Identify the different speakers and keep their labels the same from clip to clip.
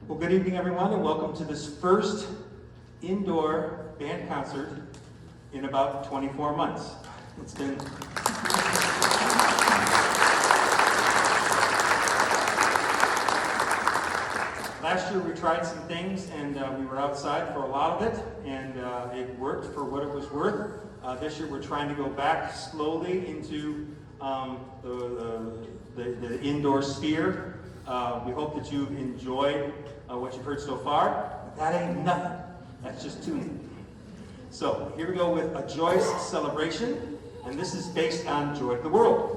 Speaker 1: Well, good evening, everyone, and welcome to this first indoor band concert in about 24 months. It's been last year we tried some things, and we were outside for a lot of it, and it worked for what it was worth. This year we're trying to go back slowly into the indoor sphere. We hope that you've enjoyed what you've heard so far. That ain't nothing. That's just tuning. So here we go with A Joyous Celebration, and this is based on Joy to the World.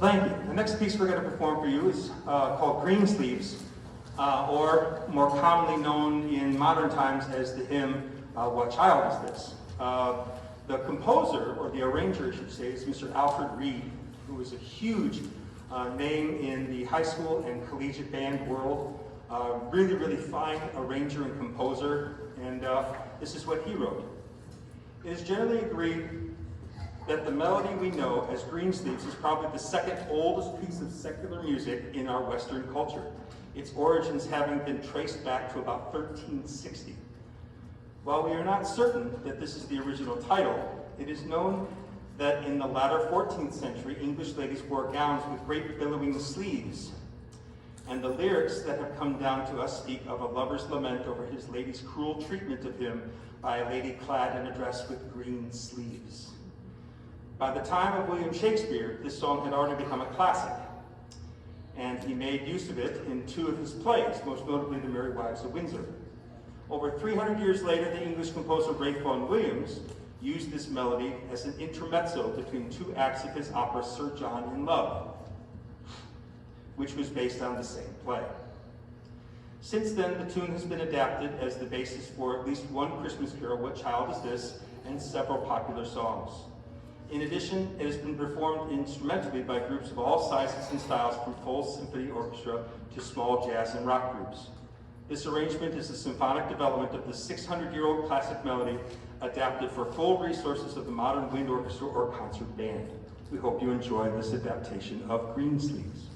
Speaker 1: Well, thank you. The next piece we're going to perform for you is called Green Sleeves, or more commonly known in modern times as the hymn, What Child Is This? The composer, or the arranger, I should say, is Mr. Alfred Reed, who is a huge name in the high school and collegiate band world. Really, really fine arranger and composer, and this is what he wrote. It is generally agreed that the melody we know as Green Sleeves is probably the second oldest piece of secular music in our Western culture, its origins having been traced back to about 1360. While we are not certain that this is the original title, it is known that in the latter 14th century, English ladies wore gowns with great billowing sleeves. And the lyrics that have come down to us speak of a lover's lament over his lady's cruel treatment of him by a lady clad in a dress with green sleeves. By the time of William Shakespeare, this song had already become a classic, and he made use of it in two of his plays, most notably The Merry Wives of Windsor. Over 300 years later, the English composer Ralph Vaughan Williams used this melody as an intermezzo between two acts of his opera Sir John in Love, which was based on the same play. Since then, the tune has been adapted as the basis for at least one Christmas carol, What Child Is This?, and several popular songs. In addition, it has been performed instrumentally by groups of all sizes and styles, from full symphony orchestra to small jazz and rock groups. This arrangement is a symphonic development of the 600-year-old classic melody adapted for full resources of the modern wind orchestra or concert band. We hope you enjoy this adaptation of Greensleeves.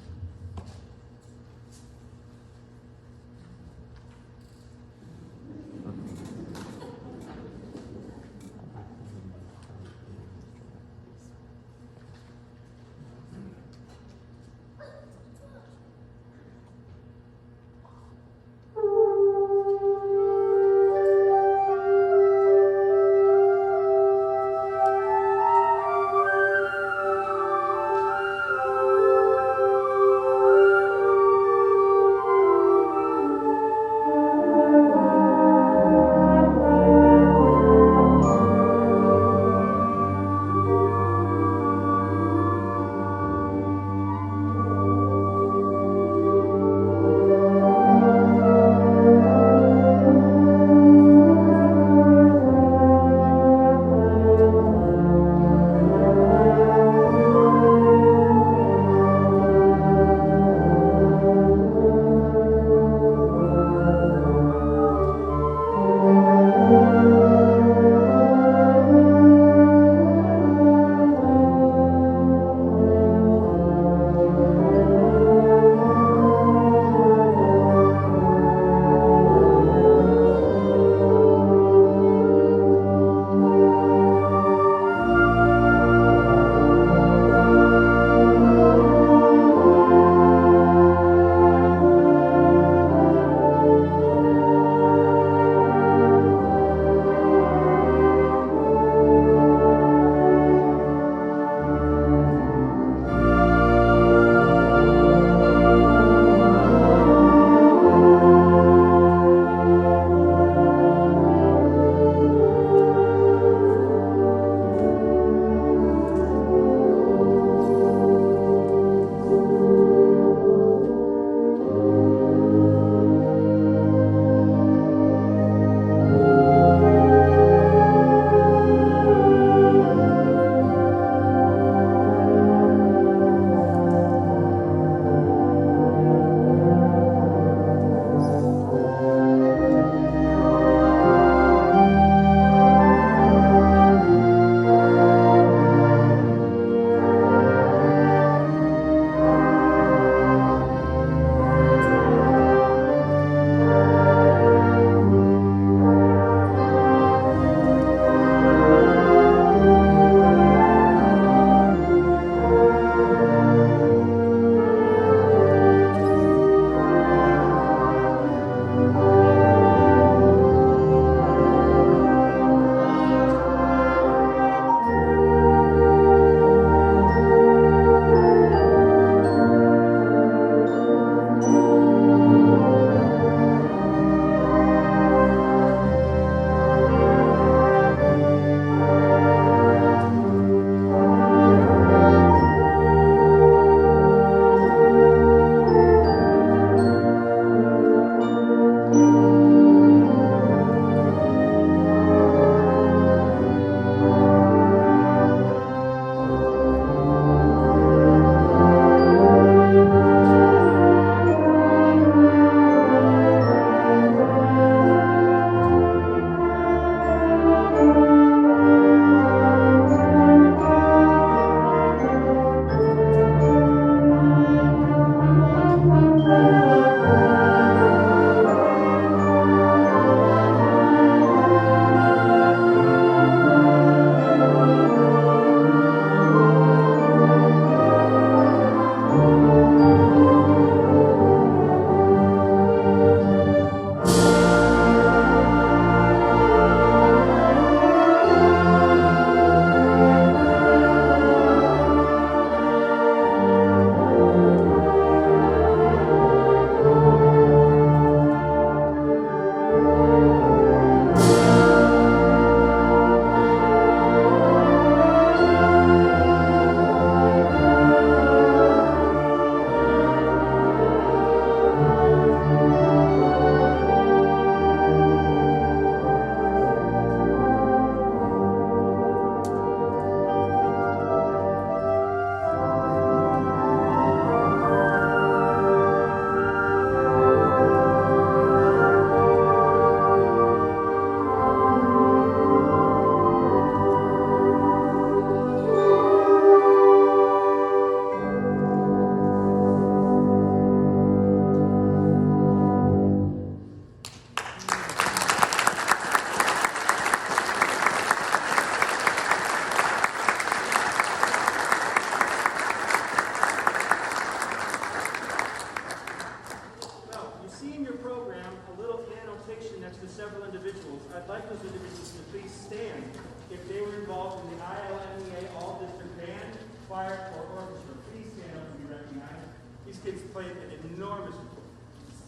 Speaker 1: several individuals. I'd like those individuals to please stand if they were involved in the ILMEA All-District Band, Choir, or Orchestra. Please stand up and be recognized. These kids played an enormous role.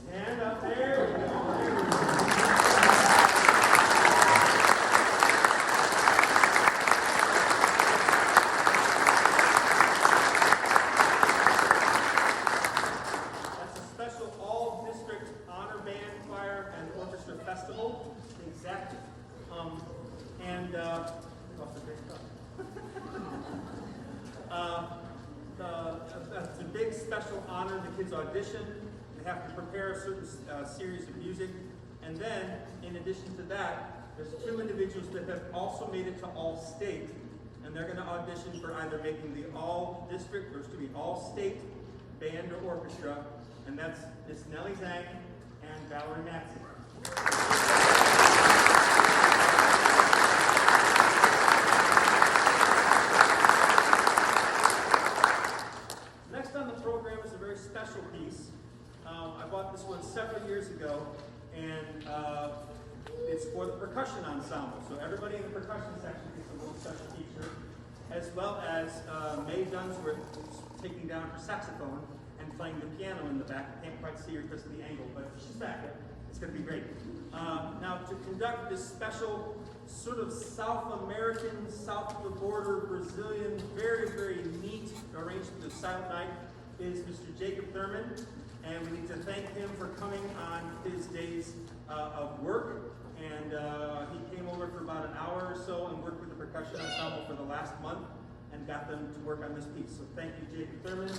Speaker 1: Stand up there. We go. Festival, exactly. It's a big special honor. The kids audition. They have to prepare a certain series of music. And then, in addition to that, there's 2 individuals that have also made it to All-State. And they're going to audition for either making the All-District, or excuse me, All-State Band or Orchestra. And that's Miss Nellie Zhang and Valerie Matson. Next on the program is a very special piece. I bought this one several years ago, and it's for the percussion ensemble. So everybody in the percussion section gets a little special feature, as well as Mae Dunsworth, who's taking down her saxophone and playing the piano in the back. I can't quite see her because of the angle, but she's back there. It's going to be great. Now, to conduct this special sort of South American, south of the border, Brazilian, very, very neat arrangement of Silent Night is Mr. Jacob Thurman. And we need to thank him for coming on his days of work. And he came over for about an hour or so and worked with the percussion ensemble for the last month and got them to work on this piece. So thank you, Jacob Thurman.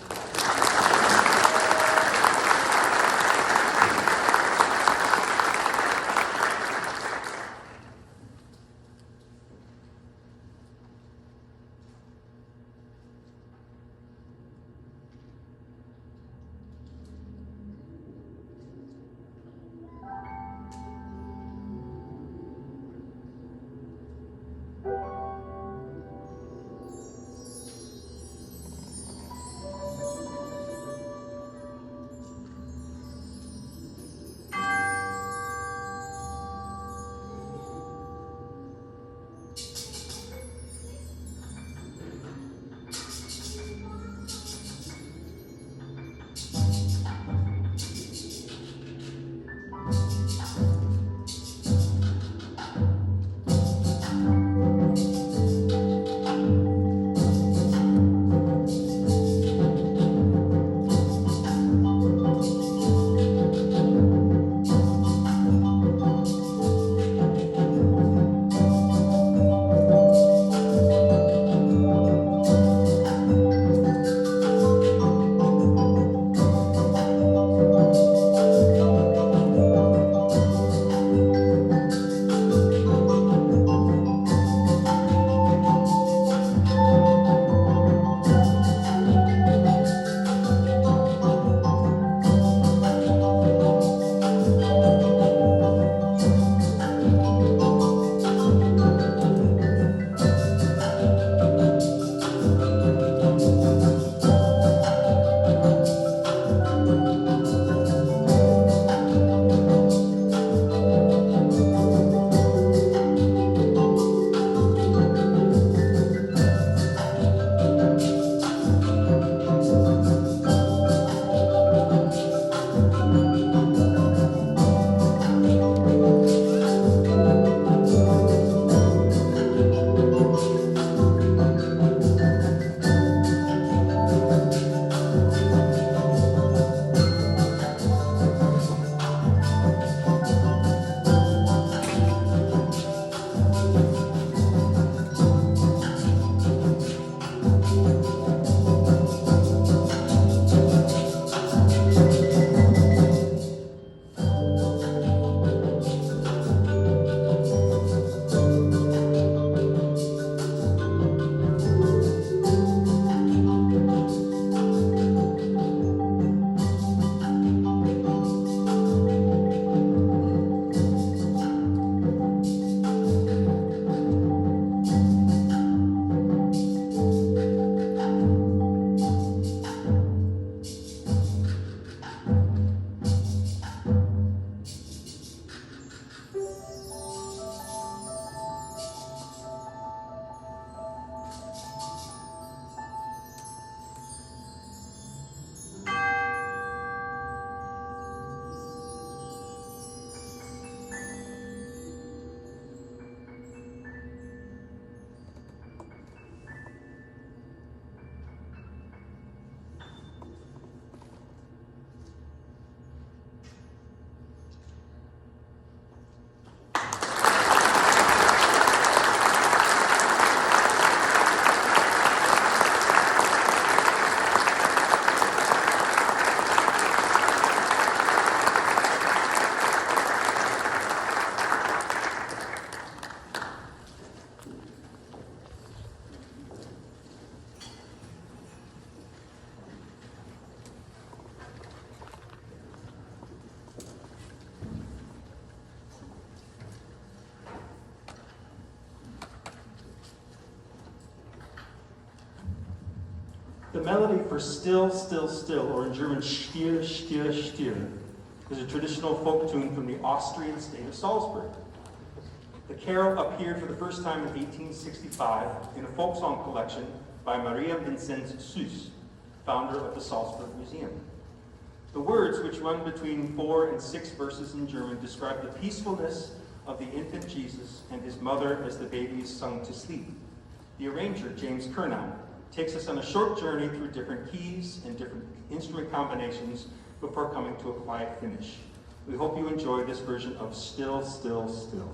Speaker 1: The melody for Still, Still, Still, or in German Still, Still, Still, is a traditional folk tune from the Austrian state of Salzburg. The carol appeared for the first time in 1865 in a folk song collection by Maria Vinzenz Süß, founder of the Salzburg Museum. The words, which run between 4 and 6 verses in German, describe the peacefulness of the infant Jesus and his mother as the baby is sung to sleep. The arranger, James Kernau, takes us on a short journey through different keys and different instrument combinations before coming to a quiet finish. We hope you enjoy this version of Still, Still, Still.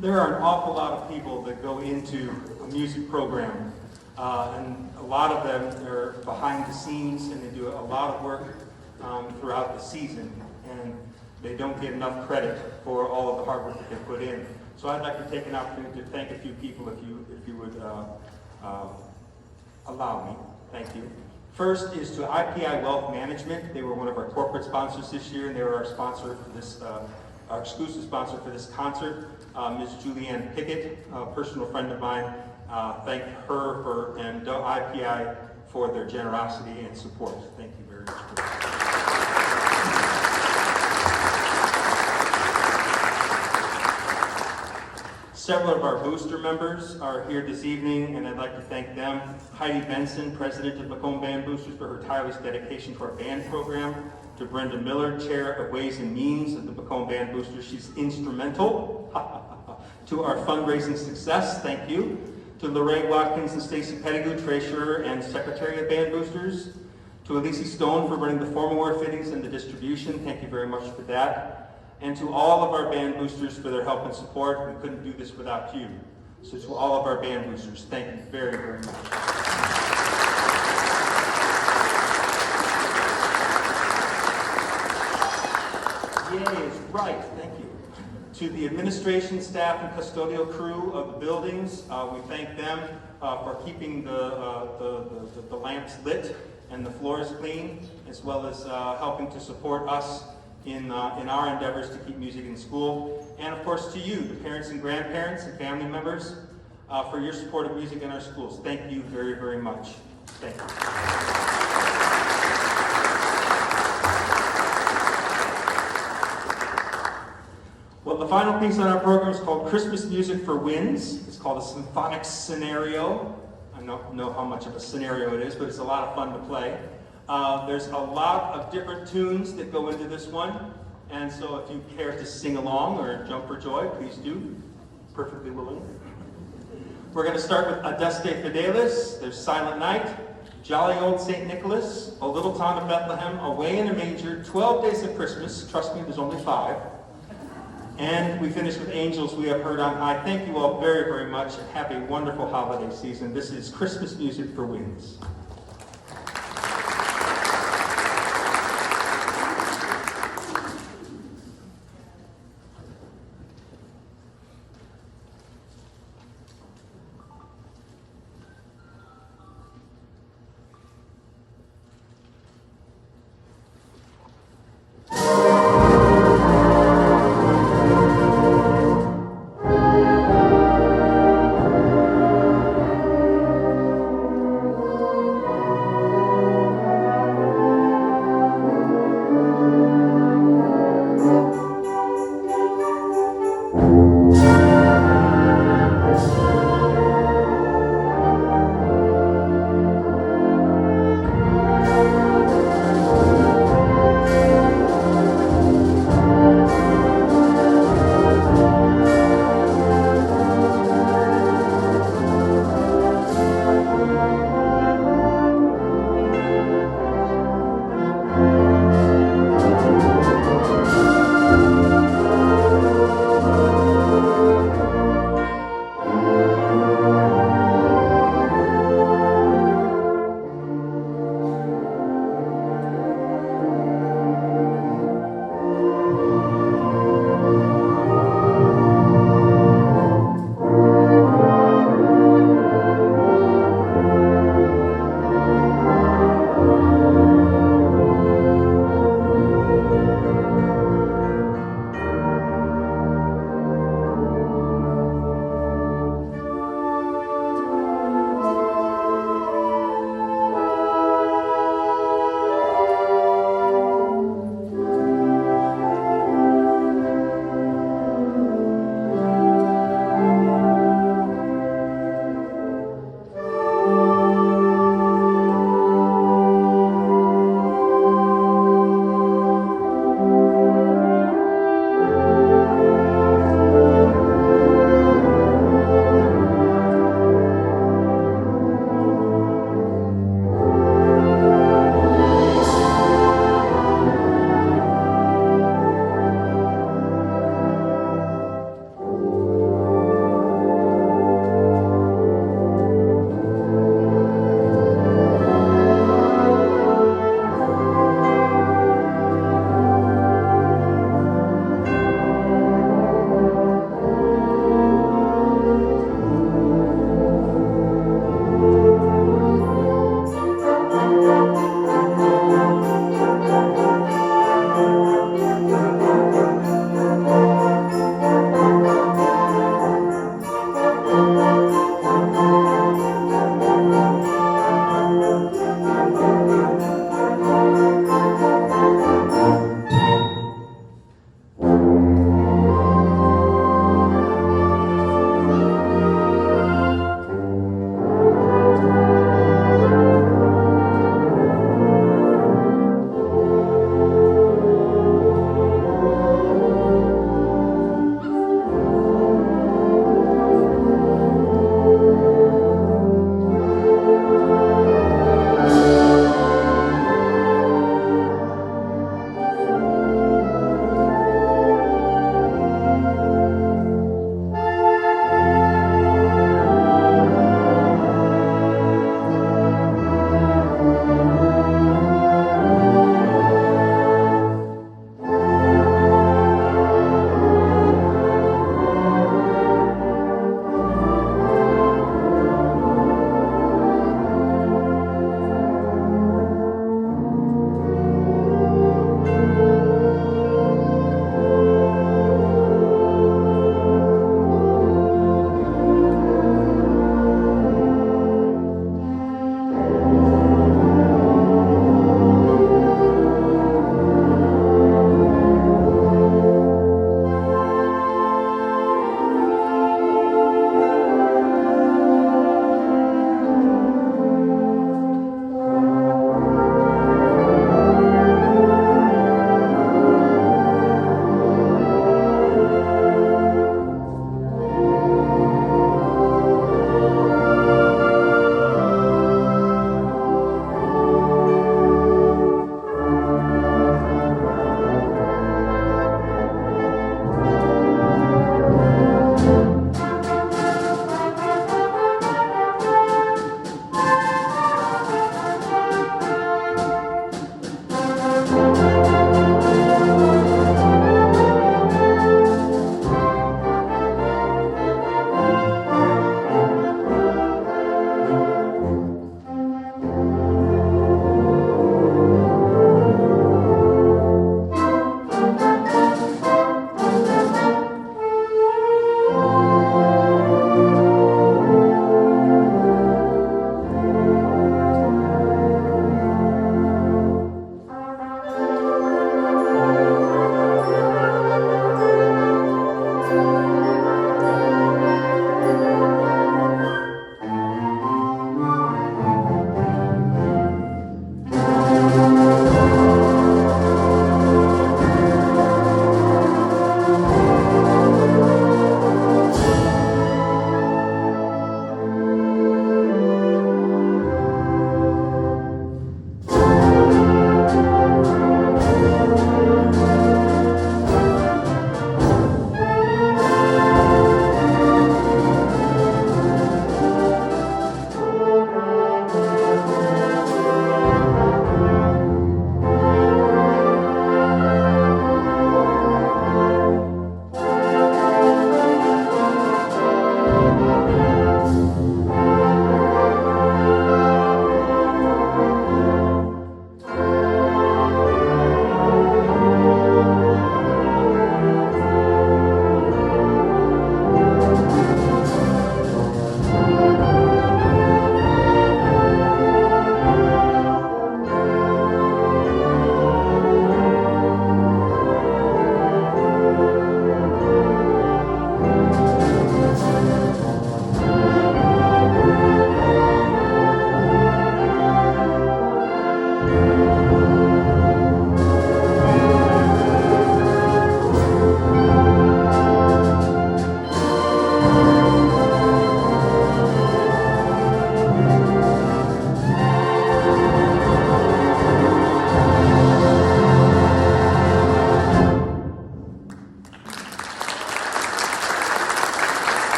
Speaker 1: There are an awful lot of people that go into a music program, and a lot of them are behind the scenes, and they do a lot of work throughout the season, and they don't get enough credit for all of the hard work that they put in. So I'd like to take an opportunity to thank a few people, if you would allow me. Thank you. First is to IPI Wealth Management. They were one of our corporate sponsors this year, and they were our sponsor for this, our exclusive sponsor for this concert. Ms. Julianne Pickett, a personal friend of mine, thank her and IPI for their generosity and support. Thank you very much for that. Several of our booster members are here this evening, and I'd like to thank them. Heidi Benson, President of Macomb Band Boosters, for her tireless dedication to our band program. To Brenda Miller, Chair of Ways and Means of the Macomb Band Boosters, she's instrumental to our fundraising success. Thank you. To Lorraine Watkins and Stacy Pettigrew, Treasurer and Secretary of Band Boosters. To Elise Stone for running the formal wear fittings and the distribution. Thank you very much for that. And to all of our band boosters for their help and support. We couldn't do this without you. So to all of our band boosters, thank you very, very much. Yay is right, thank you. To the administration, staff, and custodial crew of the buildings, we thank them for keeping the lamps lit and the floors clean, as well as helping to support us in our endeavors to keep music in school. And of course to you, the parents and grandparents and family members, for your support of music in our schools. Thank you very, very much. Thank you. Well, the final piece on our program is called Christmas Music for Winds. It's called a symphonic scenario. I don't know how much of a scenario it is, but it's a lot of fun to play. There's a lot of different tunes that go into this one, and so if you care to sing along or jump for joy, please do. Perfectly willing. We're going to start with Adeste Fidelis, there's Silent Night, Jolly Old St. Nicholas, O Little Town of Bethlehem, Away in a Manger, 12 Days of Christmas, trust me, there's only 5. And we finish with Angels We Have Heard on High. Thank you all very, very much, and have a wonderful holiday season. This is Christmas Music for Winds.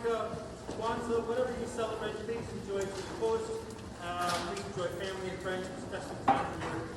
Speaker 2: Hanukkah, Kwanzaa, whatever you celebrate, please enjoy to the fullest. Please enjoy family and friends, especially time for your